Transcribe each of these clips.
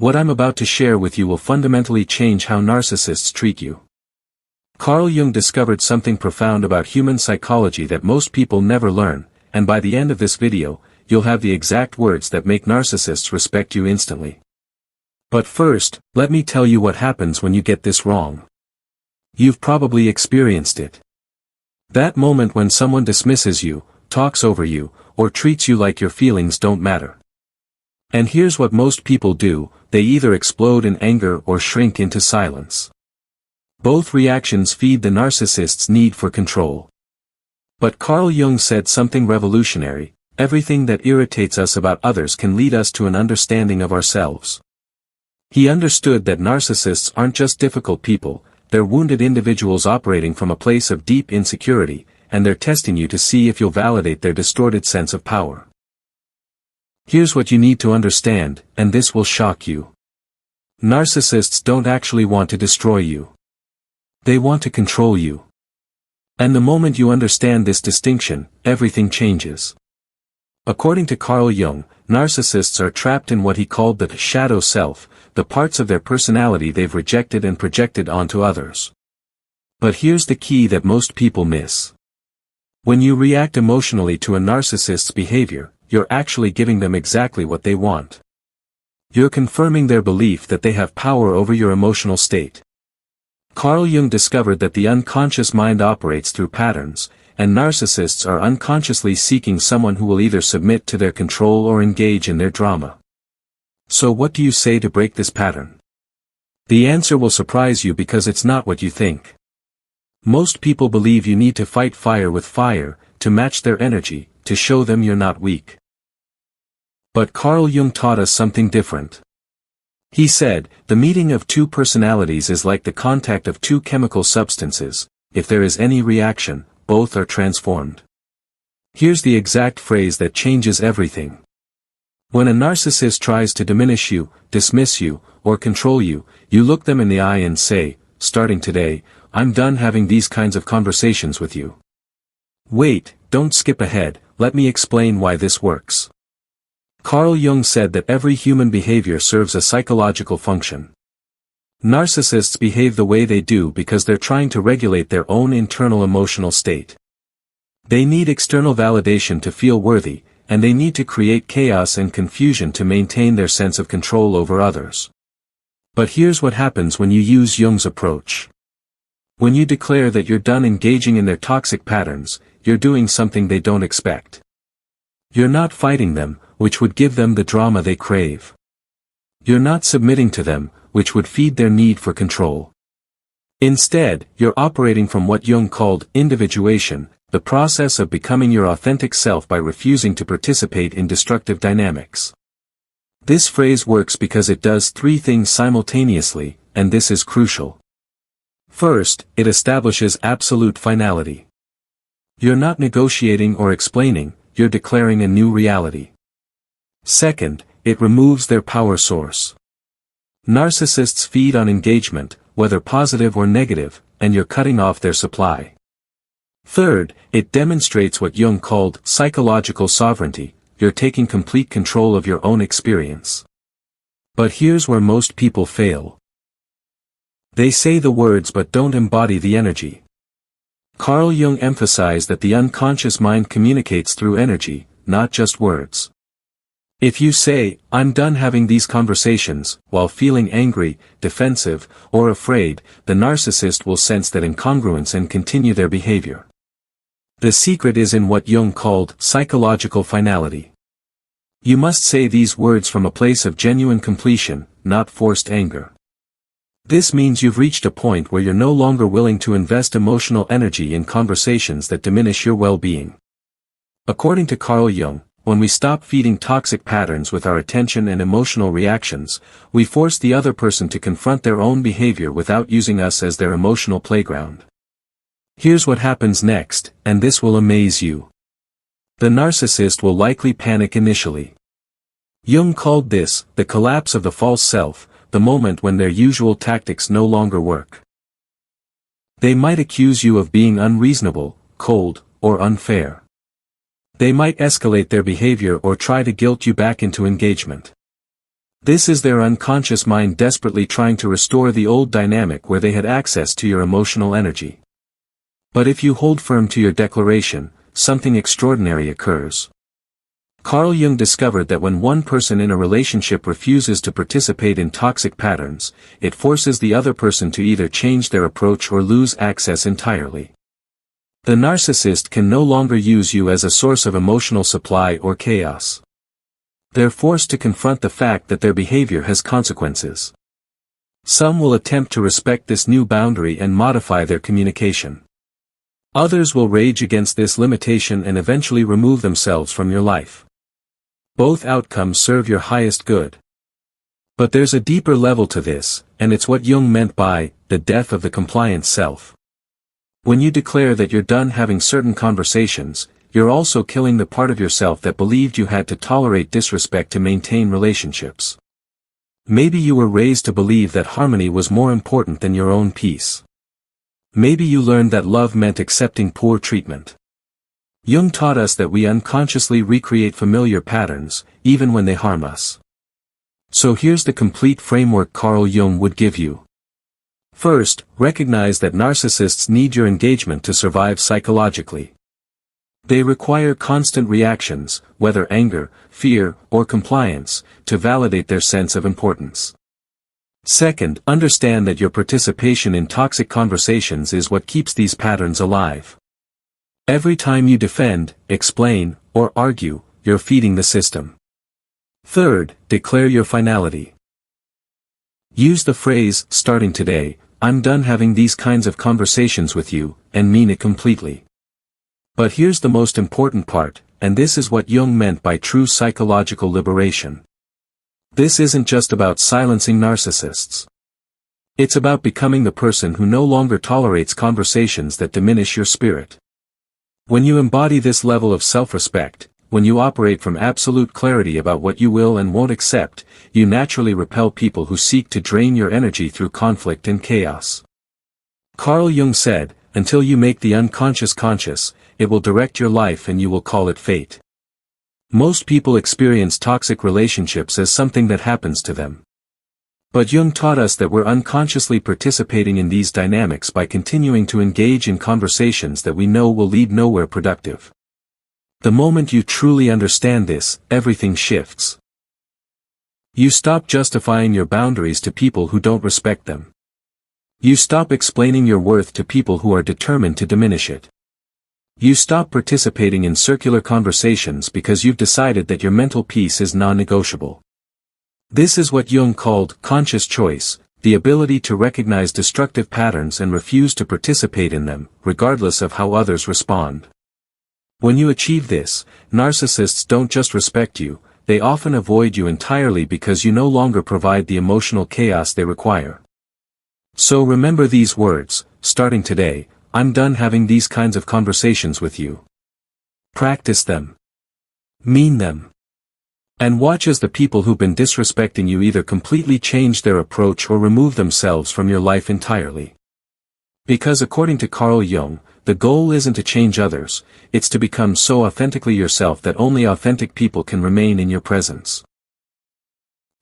What I'm about to share with you will fundamentally change how narcissists treat you. Carl Jung discovered something profound about human psychology that most people never learn, and by the end of this video, you'll have the exact words that make narcissists respect you instantly. But first, let me tell you what happens when you get this wrong. You've probably experienced it. That moment when someone dismisses you, talks over you, or treats you like your feelings don't matter. And here's what most people do: they either explode in anger or shrink into silence. Both reactions feed the narcissist's need for control. But Carl Jung said something revolutionary: everything that irritates us about others can lead us to an understanding of ourselves. He understood that narcissists aren't just difficult people, they're wounded individuals operating from a place of deep insecurity, and they're testing you to see if you'll validate their distorted sense of power. Here's what you need to understand, and this will shock you. Narcissists don't actually want to destroy you. They want to control you. And the moment you understand this distinction, everything changes. According to Carl Jung, narcissists are trapped in what he called the shadow self, the parts of their personality they've rejected and projected onto others. But here's the key that most people miss. When you react emotionally to a narcissist's behavior, you're actually giving them exactly what they want. You're confirming their belief that they have power over your emotional state. Carl Jung discovered that the unconscious mind operates through patterns, and narcissists are unconsciously seeking someone who will either submit to their control or engage in their drama. So what do you say to break this pattern? The answer will surprise you because it's not what you think. Most people believe you need to fight fire with fire, to match their energy, to show them you're not weak. But Carl Jung taught us something different. He said, the meeting of two personalities is like the contact of two chemical substances: if there is any reaction, both are transformed. Here's the exact phrase that changes everything. When a narcissist tries to diminish you, dismiss you, or control you, you look them in the eye and say, starting today, I'm done having these kinds of conversations with you. Wait, don't skip ahead, let me explain why this works. Carl Jung said that every human behavior serves a psychological function. Narcissists behave the way they do because they're trying to regulate their own internal emotional state. They need external validation to feel worthy, and they need to create chaos and confusion to maintain their sense of control over others. But here's what happens when you use Jung's approach. When you declare that you're done engaging in their toxic patterns, you're doing something they don't expect. You're not fighting them, which would give them the drama they crave. You're not submitting to them, which would feed their need for control. Instead, you're operating from what Jung called individuation, the process of becoming your authentic self by refusing to participate in destructive dynamics. This phrase works because it does three things simultaneously, and this is crucial. First, it establishes absolute finality. You're not negotiating or explaining, you're declaring a new reality. Second, it removes their power source. Narcissists feed on engagement, whether positive or negative, and you're cutting off their supply. Third, it demonstrates what Jung called psychological sovereignty. You're taking complete control of your own experience. But here's where most people fail. They say the words but don't embody the energy. Carl Jung emphasized that the unconscious mind communicates through energy, not just words. If you say, I'm done having these conversations, while feeling angry, defensive, or afraid, the narcissist will sense that incongruence and continue their behavior. The secret is in what Jung called psychological finality. You must say these words from a place of genuine completion, not forced anger. This means you've reached a point where you're no longer willing to invest emotional energy in conversations that diminish your well-being. According to Carl Jung, when we stop feeding toxic patterns with our attention and emotional reactions, we force the other person to confront their own behavior without using us as their emotional playground. Here's what happens next, and this will amaze you. The narcissist will likely panic initially. Jung called this the collapse of the false self, the moment when their usual tactics no longer work. They might accuse you of being unreasonable, cold, or unfair. They might escalate their behavior or try to guilt you back into engagement. This is their unconscious mind desperately trying to restore the old dynamic where they had access to your emotional energy. But if you hold firm to your declaration, something extraordinary occurs. Carl Jung discovered that when one person in a relationship refuses to participate in toxic patterns, it forces the other person to either change their approach or lose access entirely. The narcissist can no longer use you as a source of emotional supply or chaos. They're forced to confront the fact that their behavior has consequences. Some will attempt to respect this new boundary and modify their communication. Others will rage against this limitation and eventually remove themselves from your life. Both outcomes serve your highest good. But there's a deeper level to this, and it's what Jung meant by the death of the compliant self. When you declare that you're done having certain conversations, you're also killing the part of yourself that believed you had to tolerate disrespect to maintain relationships. Maybe you were raised to believe that harmony was more important than your own peace. Maybe you learned that love meant accepting poor treatment. Jung taught us that we unconsciously recreate familiar patterns, even when they harm us. So here's the complete framework Carl Jung would give you. First, recognize that narcissists need your engagement to survive psychologically. They require constant reactions, whether anger, fear, or compliance, to validate their sense of importance. Second, understand that your participation in toxic conversations is what keeps these patterns alive. Every time you defend, explain, or argue, you're feeding the system. Third, declare your finality. Use the phrase, starting today, I'm done having these kinds of conversations with you, and mean it completely. But here's the most important part, and this is what Jung meant by true psychological liberation. This isn't just about silencing narcissists. It's about becoming the person who no longer tolerates conversations that diminish your spirit. When you embody this level of self-respect, when you operate from absolute clarity about what you will and won't accept, you naturally repel people who seek to drain your energy through conflict and chaos. Carl Jung said, until you make the unconscious conscious, it will direct your life and you will call it fate. Most people experience toxic relationships as something that happens to them. But Jung taught us that we're unconsciously participating in these dynamics by continuing to engage in conversations that we know will lead nowhere productive. The moment you truly understand this, everything shifts. You stop justifying your boundaries to people who don't respect them. You stop explaining your worth to people who are determined to diminish it. You stop participating in circular conversations because you've decided that your mental peace is non-negotiable. This is what Jung called conscious choice, the ability to recognize destructive patterns and refuse to participate in them, regardless of how others respond. When you achieve this, narcissists don't just respect you, they often avoid you entirely because you no longer provide the emotional chaos they require. So remember these words, starting today, I'm done having these kinds of conversations with you. Practice them. Mean them. And watch as the people who've been disrespecting you either completely change their approach or remove themselves from your life entirely. Because according to Carl Jung, the goal isn't to change others, it's to become so authentically yourself that only authentic people can remain in your presence.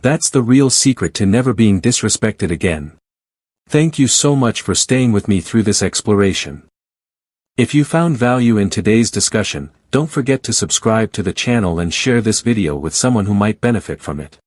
That's the real secret to never being disrespected again. Thank you so much for staying with me through this exploration. If you found value in today's discussion, don't forget to subscribe to the channel and share this video with someone who might benefit from it.